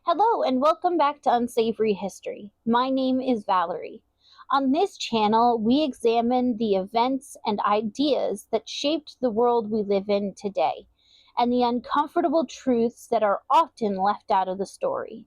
Hello and welcome back to Unsavory History. My name is Valerie. On this channel, we examine the events and ideas that shaped the world we live in today, and the uncomfortable truths that are often left out of the story.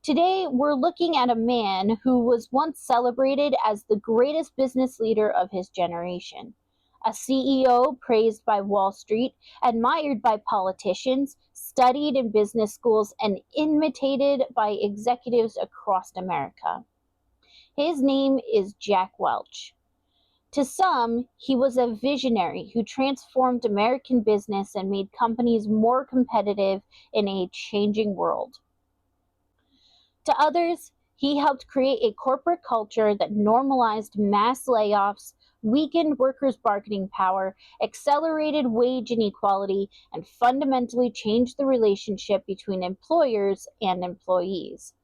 Today, we're looking at a man who was once celebrated as the greatest business leader of his generation. A CEO praised by Wall Street, admired by politicians, studied in business schools, and imitated by executives across America. His name is Jack Welch. To some, he was a visionary who transformed American business and made companies more competitive in a changing world. To others, he helped create a corporate culture that normalized mass layoffs, weakened workers' bargaining power, accelerated wage inequality, and fundamentally changed the relationship between employers and employees.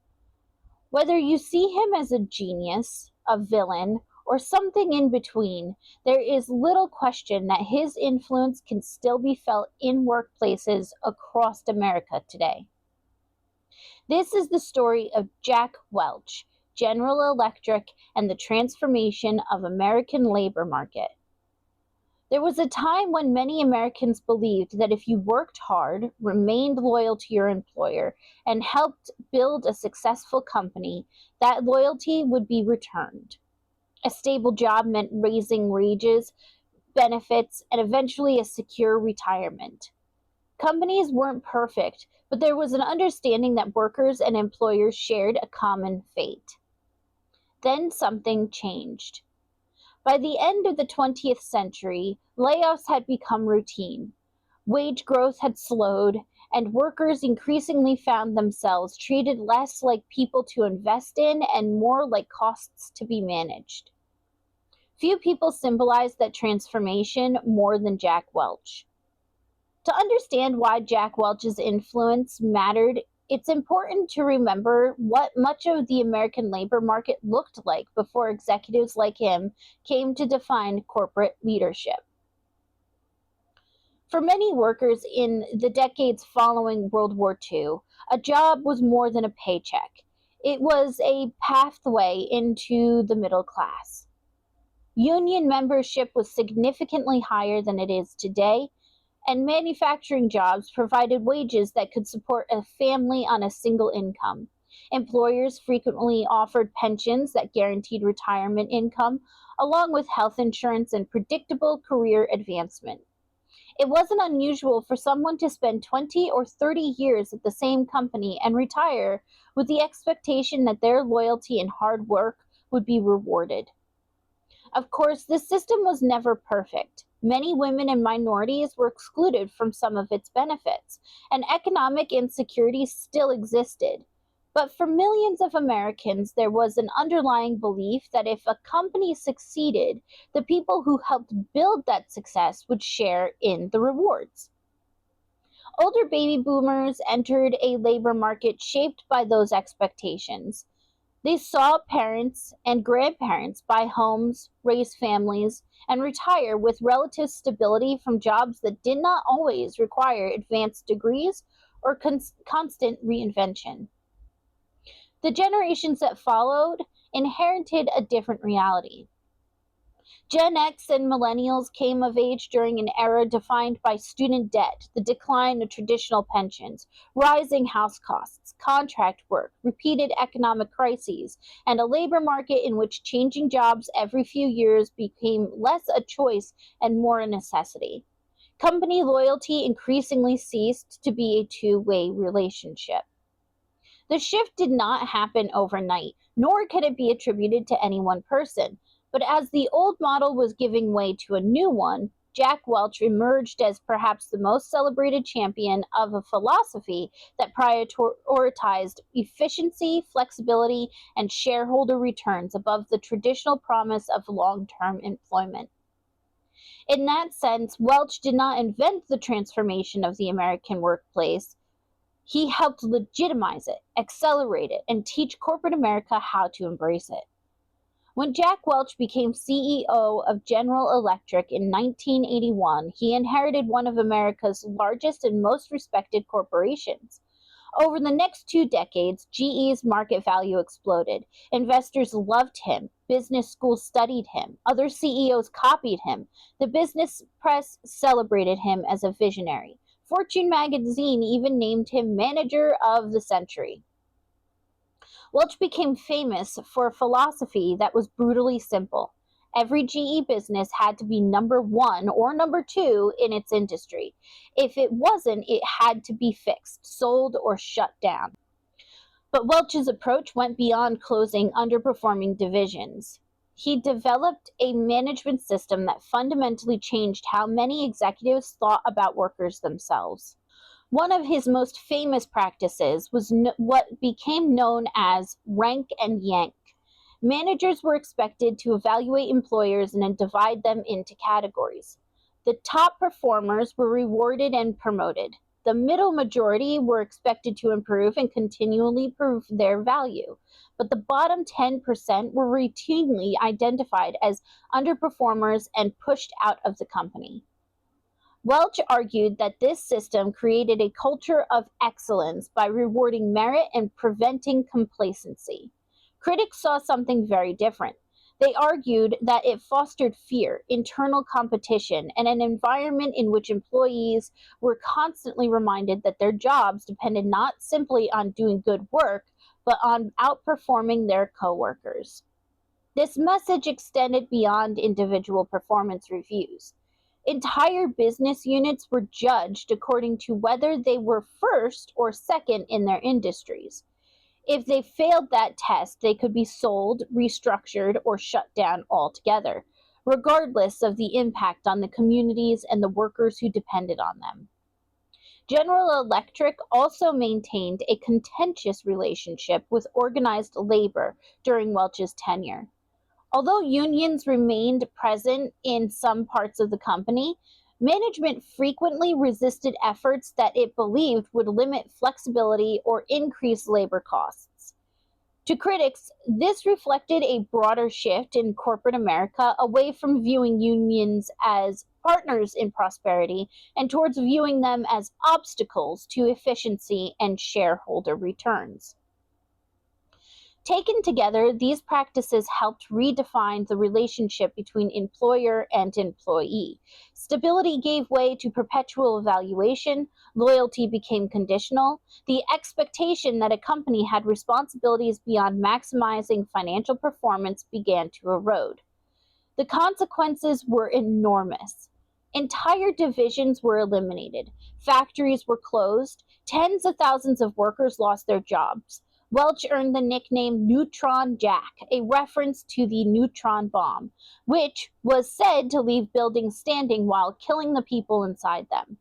Whether you see him as a genius, a villain, or something in between, there is little question that his influence can still be felt in workplaces across America today. This is the story of Jack Welch, General Electric, and the transformation of American labor market. There was a time when many Americans believed that if you worked hard, remained loyal to your employer, and helped build a successful company, that loyalty would be returned. A stable job meant raising wages, benefits, and eventually a secure retirement. Companies weren't perfect, but there was an understanding that workers and employers shared a common fate. Then something changed. By the end of the 20th century, layoffs had become routine. Wage growth had slowed, and workers increasingly found themselves treated less like people to invest in and more like costs to be managed. Few people symbolized that transformation more than Jack Welch. To understand why Jack Welch's influence mattered, it's important to remember what much of the American labor market looked like before executives like him came to define corporate leadership. For many workers in the decades following World War II, a job was more than a paycheck. It was a pathway into the middle class. Union membership was significantly higher than it is today, and manufacturing jobs provided wages that could support a family on a single income. Employers frequently offered pensions that guaranteed retirement income, along with health insurance and predictable career advancement. It wasn't unusual for someone to spend 20 or 30 years at the same company and retire with the expectation that their loyalty and hard work would be rewarded. Of course, this system was never perfect. Many women and minorities were excluded from some of its benefits, and economic insecurity still existed. But for millions of Americans, there was an underlying belief that if a company succeeded, the people who helped build that success would share in the rewards. Older baby boomers entered a labor market shaped by those expectations. They saw parents and grandparents buy homes, raise families, and retire with relative stability from jobs that did not always require advanced degrees or constant reinvention. The generations that followed inherited a different reality. Gen X and millennials came of age during an era defined by student debt, the decline of traditional pensions, rising house costs, contract work, repeated economic crises, and a labor market in which changing jobs every few years became less a choice and more a necessity. Company loyalty increasingly ceased to be a two-way relationship. The shift did not happen overnight, nor can it be attributed to any one person. But as the old model was giving way to a new one, Jack Welch emerged as perhaps the most celebrated champion of a philosophy that prioritized efficiency, flexibility, and shareholder returns above the traditional promise of long-term employment. In that sense, Welch did not invent the transformation of the American workplace. He helped legitimize it, accelerate it, and teach corporate America how to embrace it. When Jack Welch became CEO of General Electric in 1981, he inherited one of America's largest and most respected corporations. Over the next 2 decades, GE's market value exploded. Investors loved him. Business schools studied him. Other CEOs copied him. The business press celebrated him as a visionary. Fortune magazine even named him Manager of the Century. Welch became famous for a philosophy that was brutally simple. Every GE business had to be number one or number two in its industry. If it wasn't, it had to be fixed, sold, or shut down. But Welch's approach went beyond closing underperforming divisions. He developed a management system that fundamentally changed how many executives thought about workers themselves. One of his most famous practices was what became known as rank and yank. Managers were expected to evaluate employers and then divide them into categories. The top performers were rewarded and promoted. The middle majority were expected to improve and continually prove their value. But the bottom 10% were routinely identified as underperformers and pushed out of the company. Welch argued that this system created a culture of excellence by rewarding merit and preventing complacency. Critics saw something very different. They argued that it fostered fear, internal competition, and an environment in which employees were constantly reminded that their jobs depended not simply on doing good work, but on outperforming their coworkers. This message extended beyond individual performance reviews. Entire business units were judged according to whether they were first or second in their industries. If they failed that test, they could be sold, restructured, or shut down altogether, regardless of the impact on the communities and the workers who depended on them. General Electric also maintained a contentious relationship with organized labor during Welch's tenure. Although unions remained present in some parts of the company, management frequently resisted efforts that it believed would limit flexibility or increase labor costs. To critics, this reflected a broader shift in corporate America away from viewing unions as partners in prosperity and towards viewing them as obstacles to efficiency and shareholder returns. Taken together, these practices helped redefine the relationship between employer and employee. Stability gave way to perpetual evaluation, loyalty became conditional, the expectation that a company had responsibilities beyond maximizing financial performance began to erode. The consequences were enormous. Entire divisions were eliminated, factories were closed, tens of thousands of workers lost their jobs. Welch earned the nickname Neutron Jack, a reference to the neutron bomb, which was said to leave buildings standing while killing the people inside them.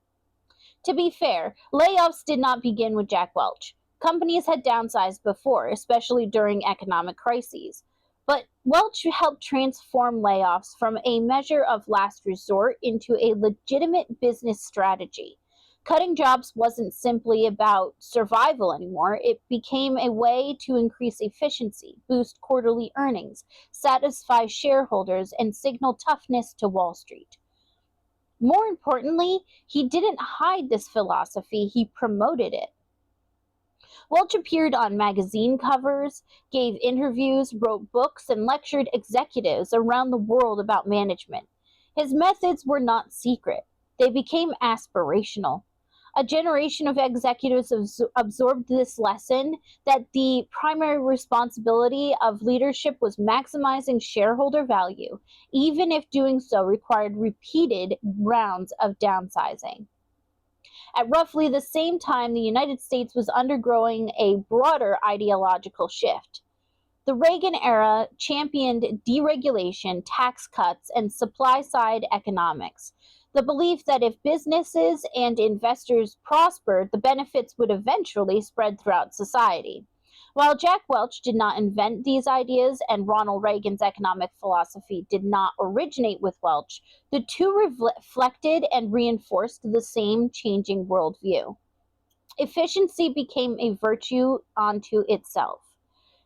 To be fair, layoffs did not begin with Jack Welch. Companies had downsized before, especially during economic crises. But Welch helped transform layoffs from a measure of last resort into a legitimate business strategy. Cutting jobs wasn't simply about survival anymore, it became a way to increase efficiency, boost quarterly earnings, satisfy shareholders, and signal toughness to Wall Street. More importantly, he didn't hide this philosophy, he promoted it. Welch appeared on magazine covers, gave interviews, wrote books, and lectured executives around the world about management. His methods were not secret, they became aspirational. A generation of executives absorbed this lesson that the primary responsibility of leadership was maximizing shareholder value, even if doing so required repeated rounds of downsizing. At roughly the same time, the United States was undergoing a broader ideological shift. The Reagan era championed deregulation, tax cuts, and supply side economics. The belief that if businesses and investors prospered, the benefits would eventually spread throughout society. While Jack Welch did not invent these ideas and Ronald Reagan's economic philosophy did not originate with Welch, the two reflected and reinforced the same changing worldview. Efficiency became a virtue unto itself.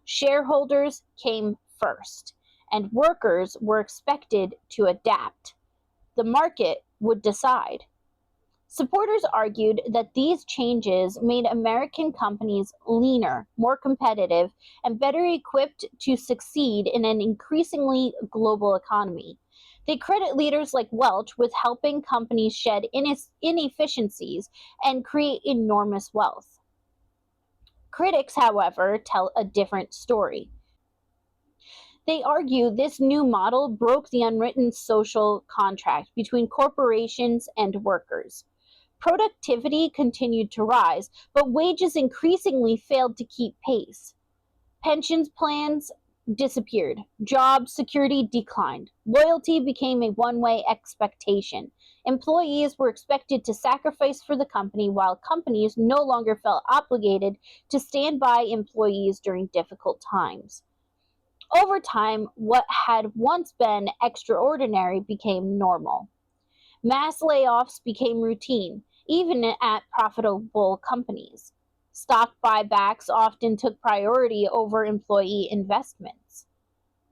Shareholders came first, and workers were expected to adapt. The market would decide. Supporters argued that these changes made American companies leaner, more competitive, and better equipped to succeed in an increasingly global economy. They credit leaders like Welch with helping companies shed inefficiencies and create enormous wealth. Critics, however, tell a different story. They argue this new model broke the unwritten social contract between corporations and workers. Productivity continued to rise, but wages increasingly failed to keep pace. Pensions plans disappeared, job security declined, loyalty became a one way expectation. Employees were expected to sacrifice for the company, while companies no longer felt obligated to stand by employees during difficult times. Over time, what had once been extraordinary became normal. Mass layoffs became routine, even at profitable companies. Stock buybacks often took priority over employee investments.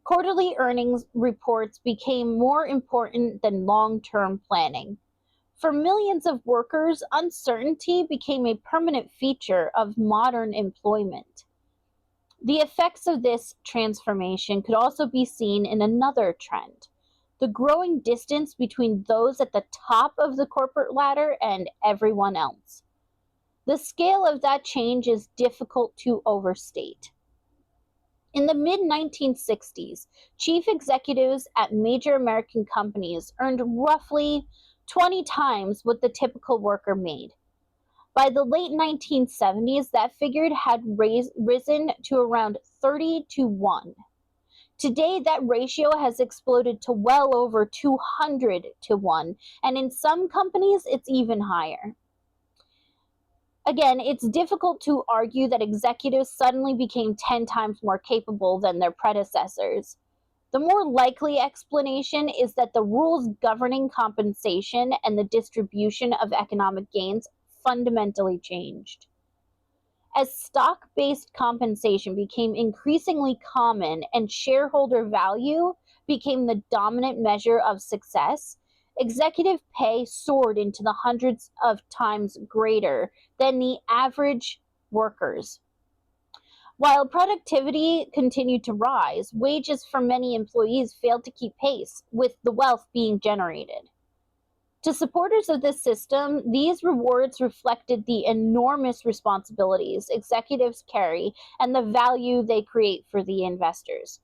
Quarterly earnings reports became more important than long term planning. For millions of workers, uncertainty became a permanent feature of modern employment. The effects of this transformation could also be seen in another trend: the growing distance between those at the top of the corporate ladder and everyone else. The scale of that change is difficult to overstate. In the mid 1960s, chief executives at major American companies earned roughly 20 times what the typical worker made. By the late 1970s, that figure had risen to around 30 to 1. Today, that ratio has exploded to well over 200 to 1, and in some companies, it's even higher. Again, it's difficult to argue that executives suddenly became 10 times more capable than their predecessors. The more likely explanation is that the rules governing compensation and the distribution of economic gains fundamentally changed. As stock based compensation became increasingly common and shareholder value became the dominant measure of success, executive pay soared into the hundreds of times greater than the average workers. While productivity continued to rise, wages for many employees failed to keep pace with the wealth being generated. To supporters of this system, these rewards reflected the enormous responsibilities executives carry and the value they create for the investors.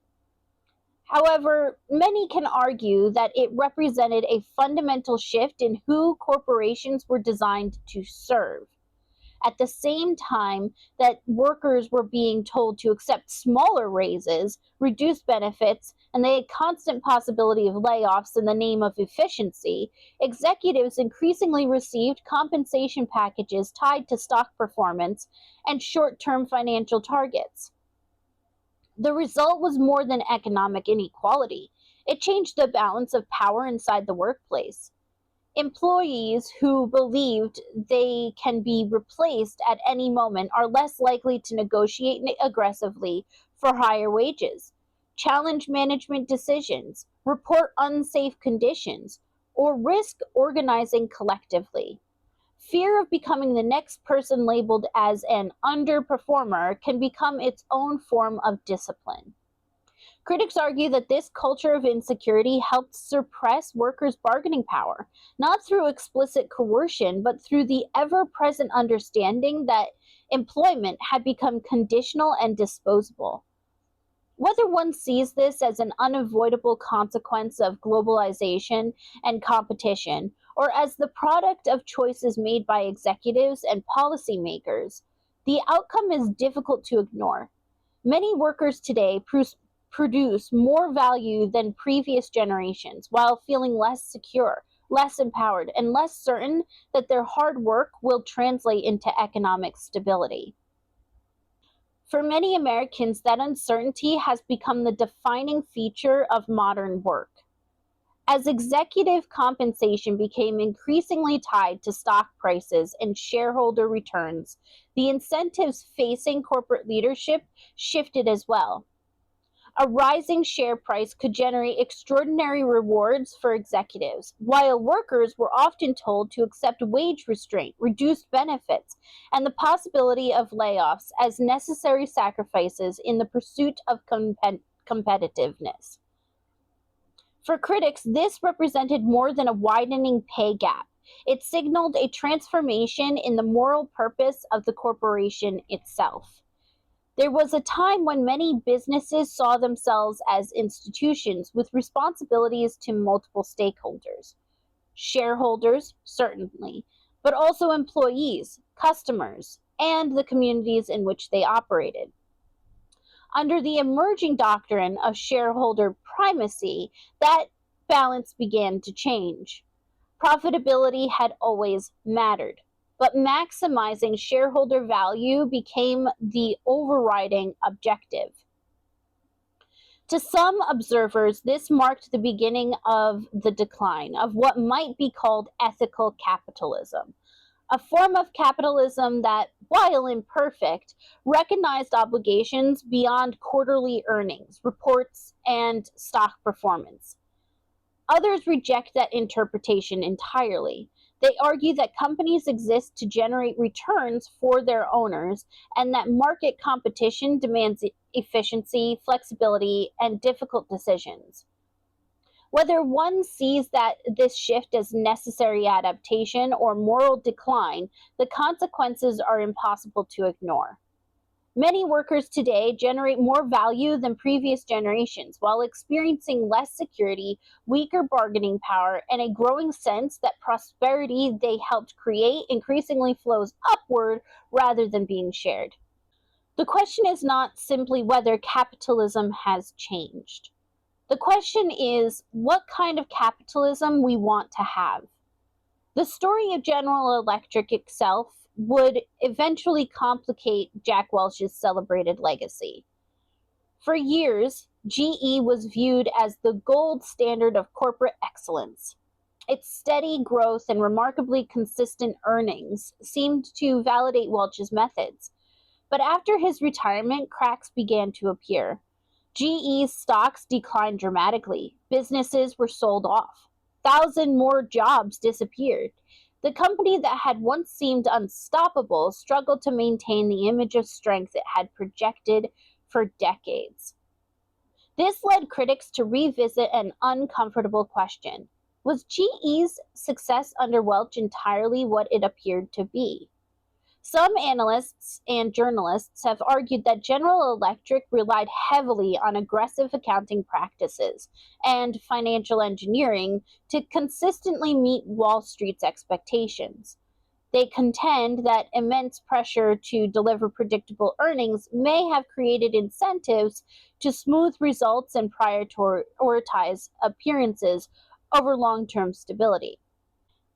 However, many can argue that it represented a fundamental shift in who corporations were designed to serve. At the same time that workers were being told to accept smaller raises, reduced benefits, and the constant possibility of layoffs in the name of efficiency, executives increasingly received compensation packages tied to stock performance and short term financial targets. The result was more than economic inequality. It changed the balance of power inside the workplace. Employees who believed they can be replaced at any moment are less likely to negotiate aggressively for higher wages, challenge management decisions, report unsafe conditions, or risk organizing collectively. Fear of becoming the next person labeled as an underperformer can become its own form of discipline. Critics argue that this culture of insecurity helped suppress workers' bargaining power, not through explicit coercion, but through the ever present understanding that employment had become conditional and disposable. Whether one sees this as an unavoidable consequence of globalization and competition, or as the product of choices made by executives and policymakers, the outcome is difficult to ignore. Many workers today produce more value than previous generations while feeling less secure, less empowered, and less certain that their hard work will translate into economic stability. For many Americans, that uncertainty has become the defining feature of modern work. As executive compensation became increasingly tied to stock prices and shareholder returns, the incentives facing corporate leadership shifted as well. A rising share price could generate extraordinary rewards for executives, while workers were often told to accept wage restraint, reduced benefits, and the possibility of layoffs as necessary sacrifices in the pursuit of competitiveness. For critics, this represented more than a widening pay gap. It signaled a transformation in the moral purpose of the corporation itself. There was a time when many businesses saw themselves as institutions with responsibilities to multiple stakeholders. Shareholders, certainly, but also employees, customers, and the communities in which they operated. Under the emerging doctrine of shareholder primacy, that balance began to change. Profitability had always mattered, but maximizing shareholder value became the overriding objective. To some observers, this marked the beginning of the decline of what might be called ethical capitalism, a form of capitalism that, while imperfect, recognized obligations beyond quarterly earnings, reports, and stock performance. Others reject that interpretation entirely. They argue that companies exist to generate returns for their owners and that market competition demands efficiency, flexibility, and difficult decisions. Whether one sees that this shift as necessary adaptation or moral decline, the consequences are impossible to ignore. Many workers today generate more value than previous generations while experiencing less security, weaker bargaining power, and a growing sense that prosperity they helped create increasingly flows upward rather than being shared. The question is not simply whether capitalism has changed. The question is what kind of capitalism we want to have. The story of General Electric itself would eventually complicate Jack Welch's celebrated legacy. For years, GE was viewed as the gold standard of corporate excellence. Its steady growth and remarkably consistent earnings seemed to validate Welch's methods. But after his retirement, cracks began to appear. GE's stocks declined dramatically. Businesses were sold off. 1,000 more jobs disappeared. The company that had once seemed unstoppable struggled to maintain the image of strength it had projected for decades. This led critics to revisit an uncomfortable question. Was GE's success under Welch entirely what it appeared to be? Some analysts and journalists have argued that General Electric relied heavily on aggressive accounting practices and financial engineering to consistently meet Wall Street's expectations. They contend that immense pressure to deliver predictable earnings may have created incentives to smooth results and prioritize appearances over long-term stability.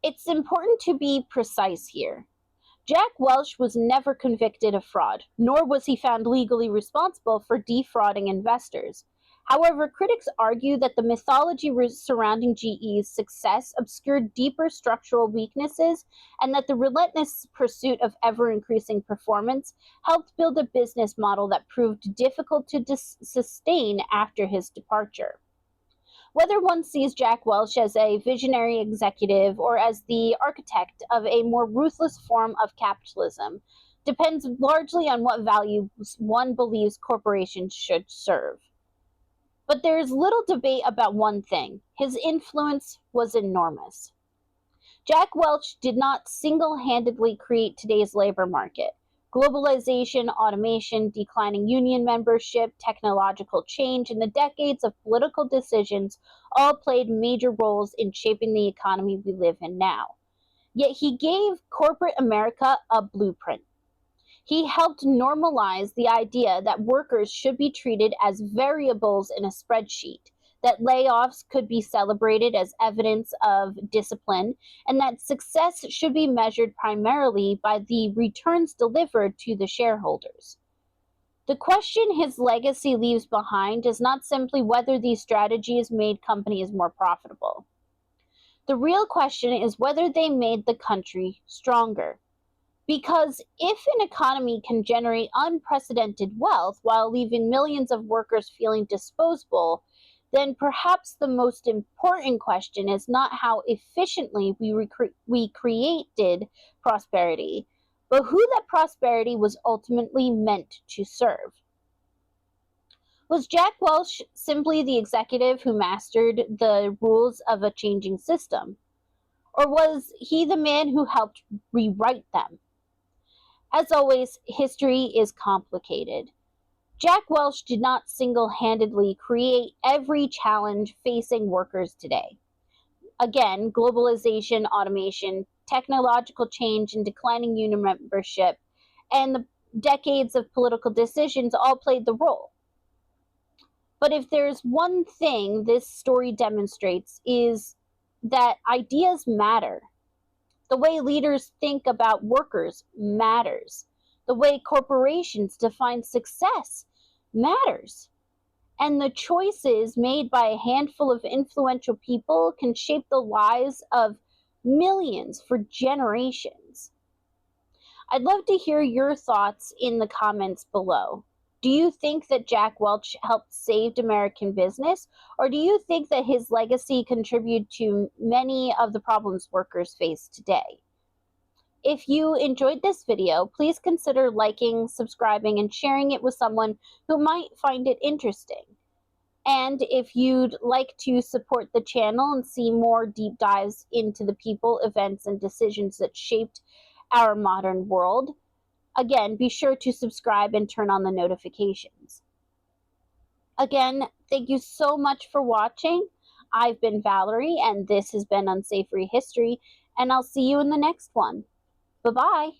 It's important to be precise here. Jack Welch was never convicted of fraud, nor was he found legally responsible for defrauding investors. However, critics argue that the mythology surrounding GE's success obscured deeper structural weaknesses and that the relentless pursuit of ever-increasing performance helped build a business model that proved difficult to sustain after his departure. Whether one sees Jack Welch as a visionary executive or as the architect of a more ruthless form of capitalism depends largely on what values one believes corporations should serve. But there is little debate about one thing: his influence was enormous. Jack Welch did not single-handedly create today's labor market. Globalization, automation, declining union membership, technological change, and the decades of political decisions all played major roles in shaping the economy we live in now. Yet he gave corporate America a blueprint. He helped normalize the idea that workers should be treated as variables in a spreadsheet, that layoffs could be celebrated as evidence of discipline, and that success should be measured primarily by the returns delivered to the shareholders. The question his legacy leaves behind is not simply whether these strategies made companies more profitable. The real question is whether they made the country stronger. Because if an economy can generate unprecedented wealth while leaving millions of workers feeling disposable, then perhaps the most important question is not how efficiently we created prosperity, but who that prosperity was ultimately meant to serve. Was Jack Welch simply the executive who mastered the rules of a changing system? Or was he the man who helped rewrite them? As always, history is complicated. Jack Welch did not single handedly create every challenge facing workers today. Again, globalization, automation, technological change, and declining union membership, and the decades of political decisions all played the role. But if there's one thing this story demonstrates is that ideas matter. The way leaders think about workers matters. The way corporations define success matters. And the choices made by a handful of influential people can shape the lives of millions for generations. I'd love to hear your thoughts in the comments below. Do you think that Jack Welch helped save American business, or do you think that his legacy contributed to many of the problems workers face today? If you enjoyed this video, please consider liking, subscribing, and sharing it with someone who might find it interesting. And if you'd like to support the channel and see more deep dives into the people, events, and decisions that shaped our modern world, again, be sure to subscribe and turn on the notifications. Again, thank you so much for watching. I've been Valerie, and this has been Unsavory History, and I'll see you in the next one. Bye-bye.